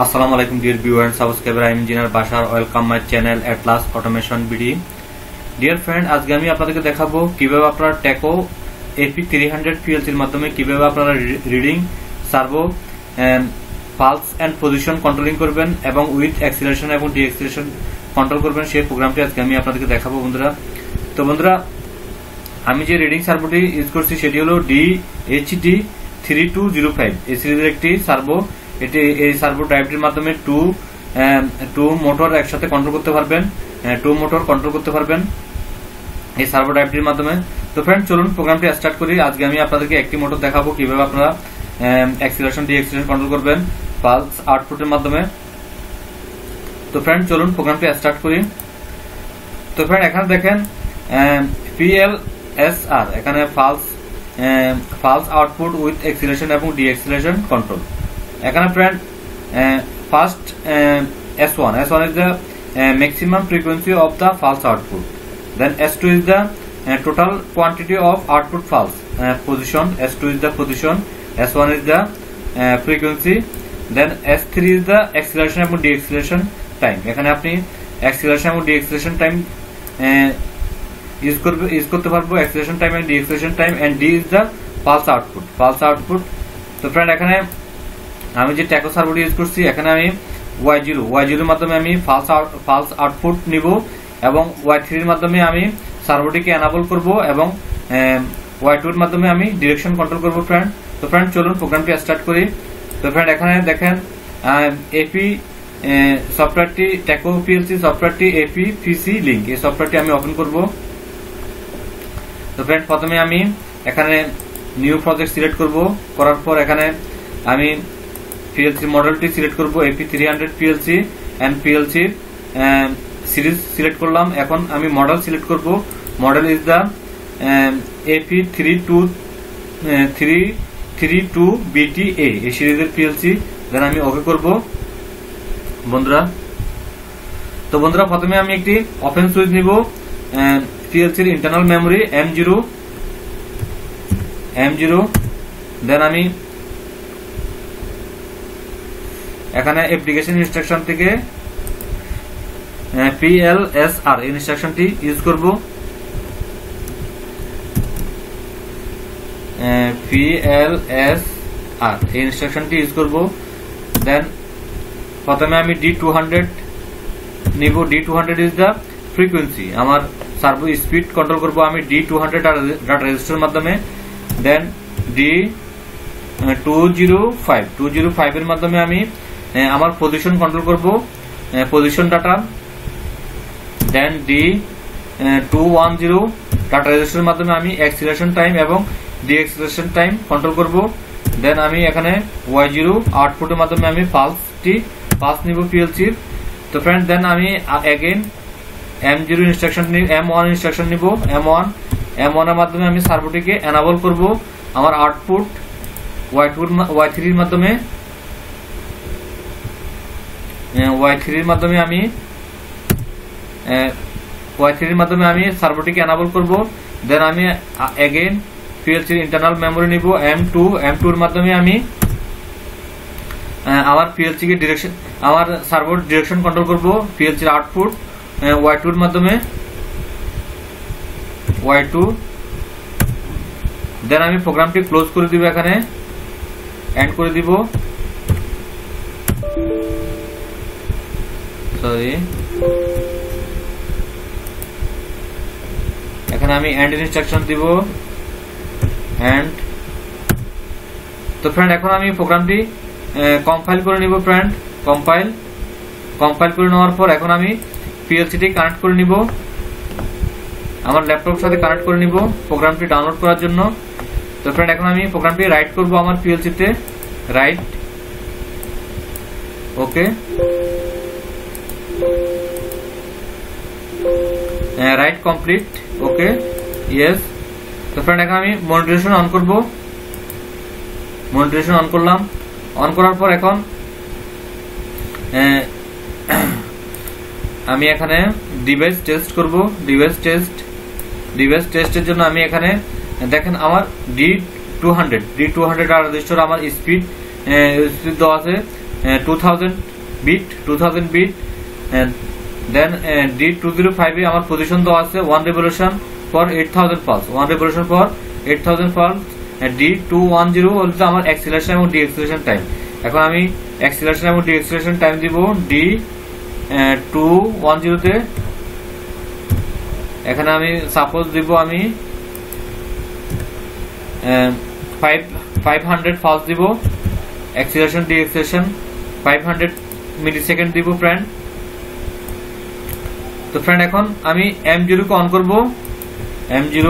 আসসালামু আলাইকুম dear viewer and subscriber, I am engineer Bashar. Welcome my channel Atlas automation BD. Dear friend, আজকে আমি আপনাদেরকে দেখাবো কিভাবে আপনারা ট্যাকো এপি 300 পিএলসির মাধ্যমে কিভাবে আপনারা reading, servo, pulse and position controlling করবেন এবং উইথ অ্যাক্সিলারেশন এবং ডিঅ্যাক্সিলারেশন কন্ট্রোল করবেন, সেই প্রোগ্রামটি আজকে আমি আপনাদেরকে দেখাবো বন্ধুরা। তো বন্ধুরা, আমি যে রিডিং সার্ভোটি ইউজ করছি সেটি হলো DHD3205 এই সিরিজের একটি সার্ভো। এটি এই সার্ভো ড্রাইভটির মাধ্যমে টু মোটর একসাথে কন্ট্রোল করতে পারবেন, এই সার্ভো ড্রাইভটির মাধ্যমে। তো ফ্রেন্ড, চলুন প্রোগ্রামটি স্টার্ট করি। আজকে আমি আপনাদেরকে একটি মোটর দেখাবো কিভাবে আপনারা অ্যাক্সিলারেশন ডিঅ্যাক্সিলারেশন কন্ট্রোল করবেন পালস আউটপুটের মাধ্যমে। তো ফ্রেন্ড, চলুন প্রোগ্রামটি স্টার্ট করি। তো ফ্রেন্ড, এখানে দেখেন PLSR, এখানে পালস আউটপুট উইথ অ্যাক্সিলারেশন এবং ডিঅ্যাক্সিলারেশন কন্ট্রোল। এখানে friend first S1 is the maximum frequency of the pulse output, then S2 is the total quantity of output pulse position, S2 is the position, S1 is the frequency, then S3 is the acceleration এবং ডিঅ্যাক্সিলারেশন time. এখানে আপনি acceleration এবং ডিঅ্যাক্সিলারেশন time use করতে পারবো, acceleration time and deceleration time, and D is the pulse output। তো friend, এখানে আমি যে ট্যাকো সার্ভোটি ইউজ করছি, এখানে আমি Y0 এর মাধ্যমে আমি পালস আউটপুট নিব এবং Y3 এর মাধ্যমে আমি সার্ভোটিকে এনাবল করব এবং Y2 এর মাধ্যমে আমি ডিরেকশন কন্ট্রোল করব ফ্রেন্ড। তো ফ্রেন্ড, চলুন প্রোগ্রামটি স্টার্ট করি। তো ফ্রেন্ড, এখানে দেখেন এপি সফটওয়্যারটি, ট্যাকো পিএলসি সফটওয়্যারটি এপি পিসি লিংক, এই সফটওয়্যারটি আমি ওপেন করব। তো ফ্রেন্ড, প্রথমে আমি এখানে নিউ প্রজেক্ট সিলেক্ট করব, করার পর এখানে আমি PLC মডেলটি সিলেক্ট করব, AP 300 PLC and PLC series select করলাম। এখন আমি মডেল সিলেক্ট করব, model is the AP 32 BTA এই সিরিজের পিএলসি। দেন আমি ওকে করব বন্ধুরা। তো বন্ধুরা, প্রথমে আমি একটি ওপেন সুইচ নিব, পিএলসির ইন্টারনাল মেমোরি M0। দেন আমি এখানে অ্যাপ্লিকেশন ইনস্ট্রাকশন থেকে PLSR এই ইনস্ট্রাকশনটি ইউজ করব, PLSR এই ইনস্ট্রাকশনটি ইউজ করব। দেন প্রথমে আমি D200 নিব, D200 ইজ দ্য ফ্রিকোয়েন্সি, আমার সার্ভো স্পিড কন্ট্রোল করব আমি D200 ডাটা রেজিস্টারের মাধ্যমে। দেন D205 এর মাধ্যমে আমি আমার পজিশন কন্ট্রোল করব, পজিশন ডাটা। দেন D210 ডাটা রেজিস্টারের মাধ্যমে আমি অ্যাক্সিলারেশন টাইম এবং ডিঅ্যাক্সিলারেশন টাইম কন্ট্রোল করব। দেন আমি এখানে Y0 আউটপুটের মাধ্যমে আমি পালস নিব পিএলসির। তো ফ্রেন্ড, দেন আমি again M0 instruction M1 instruction নিব, M1 এর মাধ্যমে আমি সার্ভোটিকে এনাবল করব আমার আউটপুট Y3 এর মাধ্যমে, Y3 এর মাধ্যমে আমি সার্ভোটিকে এনাবল করব। দেন আমি अगेन PLC ইন্টারনাল মেমোরি নিব M2 এর মাধ্যমে আমি আমার PLC কে ডিরেকশন, আমার সার্ভোর ডিরেকশন কন্ট্রোল করব PLC এর আউটপুট Y2 এর মাধ্যমে, Y2। দেন আমি প্রোগ্রামটি ক্লোজ করে দিব, এখানে এন্ড করে দিব, এখানে আমি এন্ড ইনস্ট্রাকশন দিব, এন্ড। তো ফ্রেন্ড, এখন আমি প্রোগ্রামটি কম্পাইল করে নিব ফ্রেন্ড, কম্পাইল করে নেওয়ার পর এখন আমি পিএলসিটি কানেক্ট করে নিব, আমার ল্যাপটপের সাথে কানেক্ট করে নিব প্রোগ্রামটি ডাউনলোড করার জন্য। তো ফ্রেন্ড, এখন আমি প্রোগ্রামটি রাইট করব আমার পিএলসিতে, রাইট, ওকে, রাইট কমপ্লিট, ওকে, ইয়েস। তো ফ্রেন্ড, এখন আমি মনিটরেশন অন করব, মনিটরেশন অন করলাম। অন করার পর এখন আমি এখানে ডিভাইস টেস্ট করব, ডিভাইস টেস্টের জন্য আমি এখানে দেখেন আমার D200 রেজিস্টার আমার স্পিড দেওয়া আছে 2000 বিট and then D205 এ আমার পজিশন দেওয়া আছে 1 revolution for 8000 pulse 1 revolution for 8000 pulse and D210 হচ্ছে আমার অ্যাক্সিলারেশন এবং ডিএক্সিলারেশন টাইম। এখন আমি অ্যাক্সিলারেশন এবং ডিএক্সিলারেশন টাইম দিব D210 তে। এখানে আমি সাপোজ দিব আমি 500 পালস দিব, অ্যাক্সিলারেশন ডিএক্সিলারেশন 500 মিলিসেকেন্ড দিব ফ্রেন্ড। তো ফ্রেন্ড এখন আমি M0 কে অন করব। M0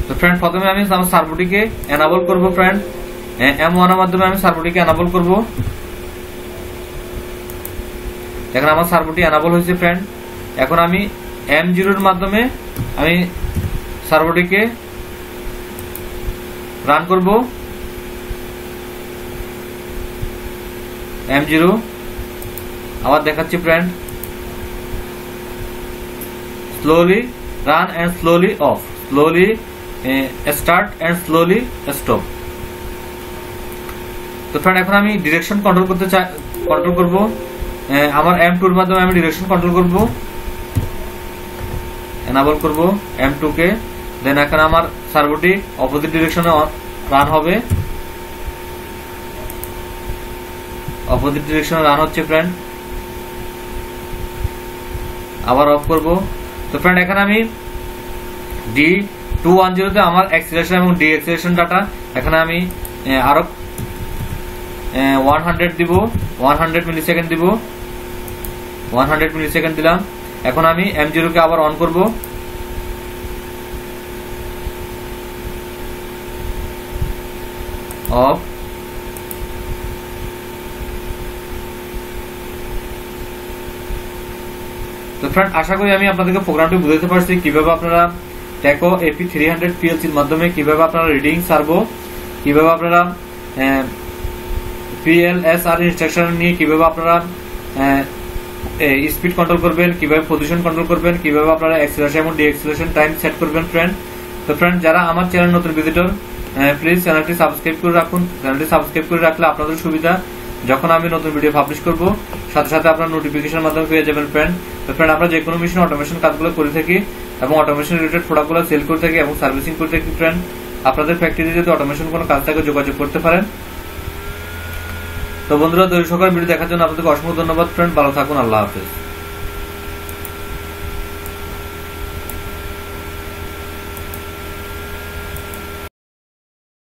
তো ফ্রেন্ড প্রথমে আমি আমার সার্ভোটিকে এনাবল করব ফ্রেন্ড। M1 এর মাধ্যমে আমি সার্ভোটিকে এনাবল করব। এখন আমার সার্ভোটি এনাবল হয়েছে ফ্রেন্ড। এখন আমি M0 এর মাধ্যমে আমি সার্ভোটিকে রান করব। M0 আবার দেখাচ্ছি friend, slowly run and slowly off, slowly start and slowly stop. তো ফ্রেন্ড এখন আমি ডিরেকশন কন্ট্রোল করব। আমার M2 এর মাধ্যমে আমি ডিরেকশন কন্ট্রোল করব, এনাবল করব M2 কে। দেন এখন আমার সার্ভোটি অপোজিট ডিরেকশনে রান হবে, অপোজিট ডিরেকশনে রান হচ্ছে ফ্রেন্ড। আবার অফ করব। তো ফ্রেন্ড এখানে আমি D210 তে আমার অ্যাক্সিলারেশন এবং ডিএক্সিলারেশন ডাটা এখানে আমি আরো 100 দিব, 100 মিলিসেকেন্ড দিব, 100 মিলিসেকেন্ড দিলাম। এখন আমি M0 কে আবার অন করব। অফ। তো ফ্রেন্ড আশা করি আমি আপনাদেরকে প্রোগ্রামটি বুঝাতে পারছি কিভাবে আপনারা টেকো AP300 PLC এর মাধ্যমে কিভাবে আপনারা রিডিং সার্ভো, কিভাবে আপনারা PLSR ইনস্ট্রাকশন নিয়ে কিভাবে আপনারা স্পিড কন্ট্রোল করবেন, কিভাবে পজিশন কন্ট্রোল করবেন, কিভাবে আপনারা অ্যাক্সিলারেশন এবং ডিএক্সিলারেশন টাইম সেট করবেন ফ্রেন্ড। তো ফ্রেন্ড যারা আমার চ্যানেল নতুন ভিজিটর, প্লিজ চ্যানেলটি সাবস্ক্রাইব করে রাখুন। চ্যানেলটি সাবস্ক্রাইব করে রাখলে আপনাদের সুবিধা, যখন আমি নতুন ভিডিও পাবলিশ করব সাথে সাথে আপনার নোটিফিকেশনের মাধ্যমে পেয়ে যাবেন ফ্রেন্ড। তো ফ্রেন্ড আমরা যে কোনো মেশিন অটোমেশন কাজগুলো করে থাকি এবং অটোমেশন রিলেটেড প্রোডাক্টগুলো সেল করে থাকি এবং সার্ভিসিং করে থাকি ফ্রেন্ড। আপনাদের ফ্যাক্টরিতে যদি অটোমেশন কোনো কাজ থাকে যোগাযোগ করতে পারেন। তো বন্ধুরা, দর্শকের ভিডিও দেখার জন্য আপনাদেরকে অসংখ্য ধন্যবাদ ফ্রেন্ড। ভালো থাকুন, আল্লাহ হাফেজ।